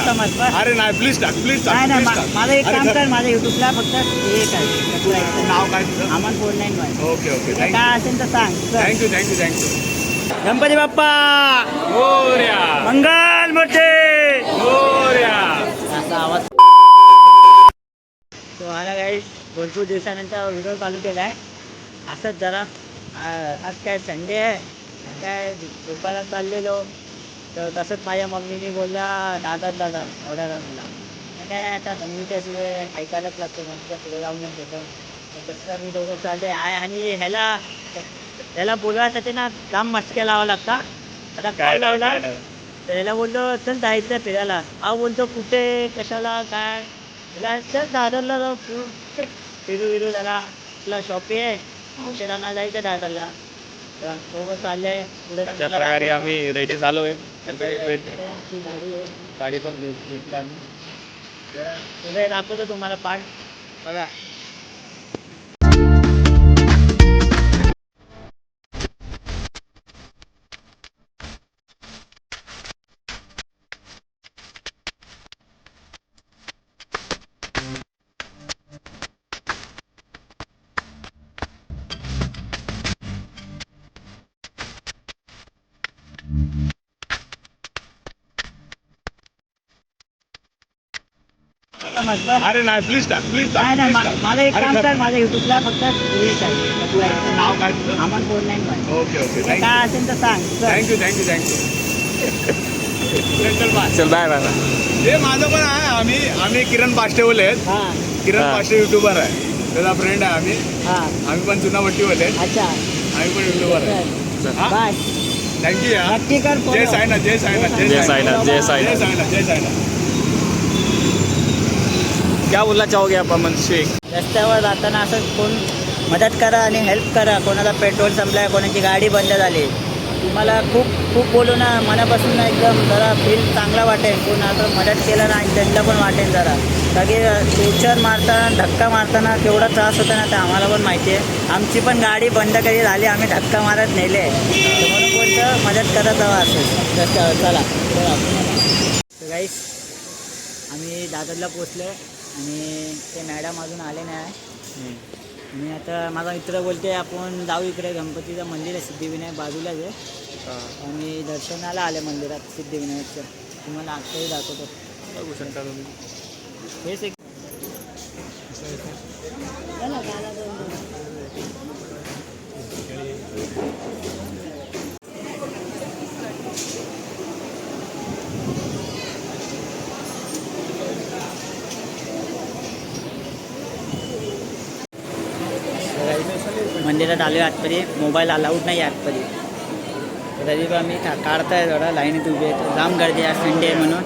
समज बस. अरे नाही प्लीज टाक नाही नाही माझं एक काम कर, माझ्या युट्यूबला फक्त हे काय नाव काय तुझं? अमन 49 ओके ओके काय असेल तर सांग. थँक्यू. गणपती बाप्पा मोरया मंगल मूर्ती. मोरया. असा आवाज तुम्हाला काही भरपूर दिवसानंतर व्हिडिओ चालू केला आहे. असंच जरा आज काय संडे आहे, काय दुपारात चाललेलो तर तसंच माझ्या मम्मीने बोलला दादा एवढ्या म्हणला काय आता मी त्याशिवाय ऐकायलाच लागतो, मग पुढे जाऊन घेतो. तसं मी दोघं चालते आहे आणि ह्याला बोलवायसाठी ना जाम मस्क्या लावा लागता. आता काय लावला तर ह्याला बोललो चल जायचं फिरायला. बोलतो कुठे कशाला काय चल दादरला जाऊ फिरू जरा आपला शॉपिंग आहे, औषधांना जायचं दादरला. सोबत चालले पुढे. अशा प्रकारे आम्ही रेडी झालोय. गाडी पण पुढे दाखवतो तुम्हाला पाठ बघा. अरे नाही प्लीज टाक नाही नाही माझं एक काम कर, माझ्या युट्यूबला फक्त हे नाव काय तुझं? अमन 49 ओके काय असेल तर सांग. थँक्यू. चल बाय. हे माझं पण आहे. आम्ही किरण पाष्टेवाले आहेत. किरण पाष्टे युट्यूबर आहे, त्याचा फ्रेंड आहे. आम्ही पण चुनावट्टीवाले आहेत. अच्छा आम्ही पण युट्यूबर आहे. बाय. थँक्यू यार. नक्की कर. जय साईनाथ. क्या बोलना चाहोगे आप अमन शेख? रस्त्यावर जाताना असं कोण मदत करा आणि हेल्प करा. कोणाला पेट्रोल संपलाय, कोणाची गाडी बंद झाली, तुम्हाला खूप बोलू ना मनापासून एकदम जरा फील चांगला वाटेल. कोण असं मदत केलं ना त्यांना पण वाटेल जरा. सगळे फ्युचर मारताना धक्का मारताना केवढा त्रास होता ना ते आम्हाला पण माहिती आहे. आमची पण गाडी बंद कधी झाली, आम्ही धक्का मारत नेले. म्हणून कोणतं मदत करत जावं असेल रस्त्यावर. चला गाईस आम्ही दादरला पोचलो आणि ते मॅडम अजून आले नाही. मी आता माझा मित्र बोलते आपण जाऊ इकडे गणपतीचं मंदिर आहे सिद्धिविनायक बाजूलाच आहे. आम्ही दर्शनाला आले मंदिरात सिद्धिविनायकचं. तुम्हाला आत्ताही दाखवतो. बघू शकता तुम्ही. हेच एक मंदिरात आलो आतमध्ये. मोबाईल अलाउड नाही आतमध्ये, तरी पण आम्ही काढताय थोडा लाईनीत उभे आहे. जाम गर्दी आहे, संडे आहे म्हणून.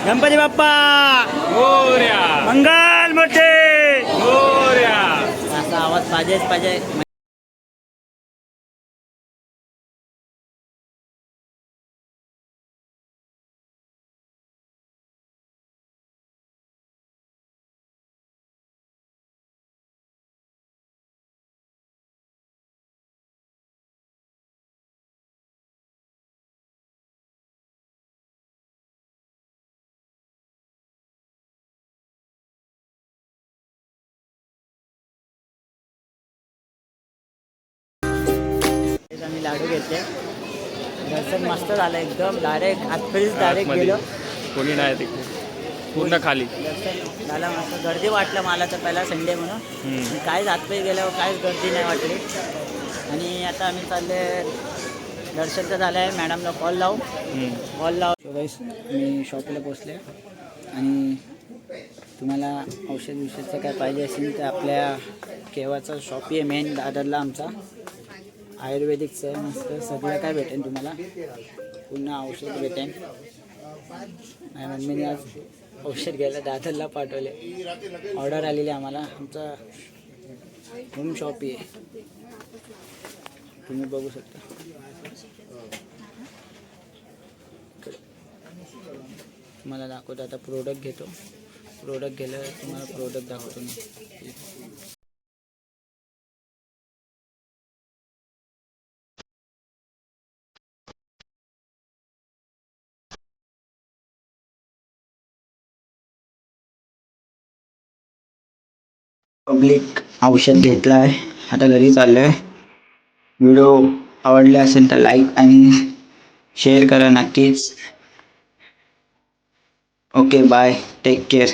गणपती बाप्पा मोरया मंगल मूर्ती. मोरया. असा आवाज पाहिजे. आम्ही लाडू घेतले. दर्शन मस्त झालं एकदम. डायरेक्ट गेलो. कोणी नाही तिकडे, पूर्ण खाली दर्शन झालं मस्त. गर्दी वाटलं मला तर पहिला संडे म्हणून. काहीच आतमध्ये गेल्यावर काहीच गर्दी नाही वाटली. आणि आता आम्ही चालले. दर्शन तर झालं आहे. मॅडमला कॉल लावू. मी शॉपला पोचले आणि तुम्हाला औषधचं काय पाहिजे असेल तर आपल्या केव्हाचा शॉप आहे मेन दादरला आमचा. आयुर्वेदिकचं आहे मस्त. सगळं काय भेटेल तुम्हाला. पुन्हा औषध भेटेल. माझ्या मम्मीने आज औषध घ्यायला दादरला पाठवले. ऑर्डर आलेली आम्हाला. आमचा होम शॉप आहे, तुम्ही बघू शकता. तुम्हाला दाखवतो आता. प्रोडक्ट घेतो. प्रोडक्ट गेल्यावर तुम्हाला प्रोडक्ट दाखवतो मी. पब्लिक औषध घेतलं आहे, आता घरी चाललो आहे. व्हिडिओ आवडले असेल तर लाईक आणि शेअर करा नक्कीच. Okay bye, take care.